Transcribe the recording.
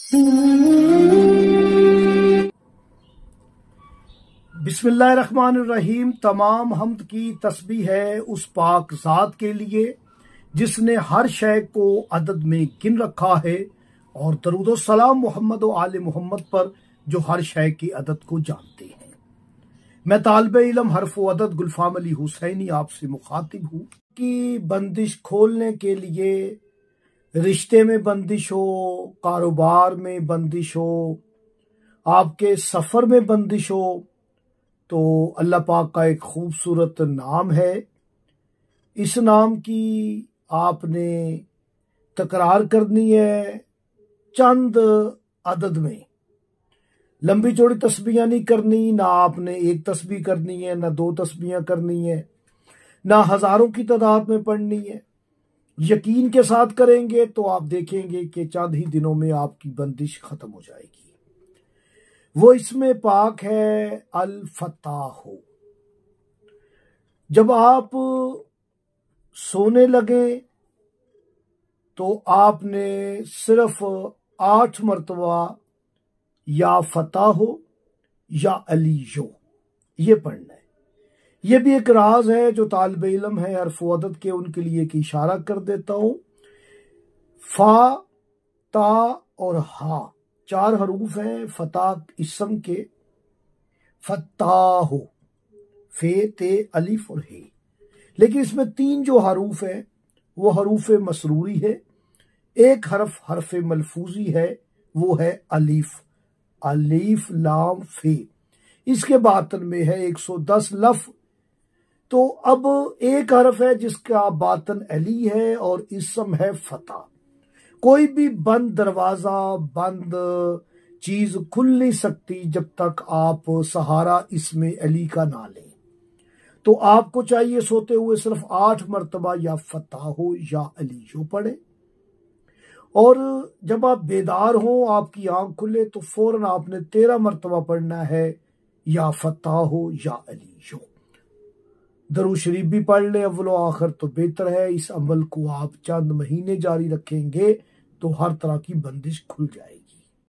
बिस्मिल्लाहिर्रहमानिर्रहीम। तमाम हम्द की तस्बीह है उस पाक ज़ात के लिए जिसने हर शय को अदद में गिन रखा है, और दरूद सलाम मोहम्मद व आले मोहम्मद पर जो हर शय की अदद को जानते हैं। मैं तालिब इल्म हरफ व अदद गुलफाम अली हुसैनी आपसे मुखातिब हूँ कि बंदिश खोलने के लिए रिश्ते में बंदिश हो, कारोबार में बंदिश हो, आपके सफ़र में बंदिश हो, तो अल्लाह पाक का एक खूबसूरत नाम है। इस नाम की आपने तकरार करनी है चंद अदद में। लंबी चौड़ी तस्बीहां नहीं करनी, ना आपने एक तस्बीह करनी है, ना दो तस्बीहां करनी है, ना हजारों की तादाद में पढ़नी है। यकीन के साथ करेंगे तो आप देखेंगे कि चंद ही दिनों में आपकी बंदिश खत्म हो जाएगी। वो इसमें पाक है अल फताह। जब आप सोने लगे तो आपने सिर्फ 8 मरतबा या फताह या अलीयो ये पढ़ना है। ये भी एक राज है जो तालिब इल्म है हरफ व अदद के, उनके लिए एक इशारा कर देता हूं। फा, ता और हा 4 हरूफ हैं फता इसम के। फताह, फे, ते, अलिफ और हे। लेकिन इसमें 3 जो हरूफ है वो हरूफ मसरूरी है। एक हरफ मलफूजी है, वो है अलीफ। अलीफ लाम फे। इसके बातन में है 110 लफ। तो अब एक हरफ है जिसका बातन अली है और इसम है फता। कोई भी बंद दरवाजा, बंद चीज खुल नहीं सकती जब तक आप सहारा इसमें अली का ना लें। तो आपको चाहिए सोते हुए सिर्फ 8 मरतबा या फताह हो या अलीयो पढ़े, और जब आप बेदार हो, आपकी आंख खुले, तो फौरन आपने 13 मरतबा पढ़ना है या फताह हो या अलीयो। दरूद शरीफ भी पढ़ ले अव्वल आखिर तो बेहतर है। इस अमल को आप चंद महीने जारी रखेंगे तो हर तरह की बंदिश खुल जाएगी।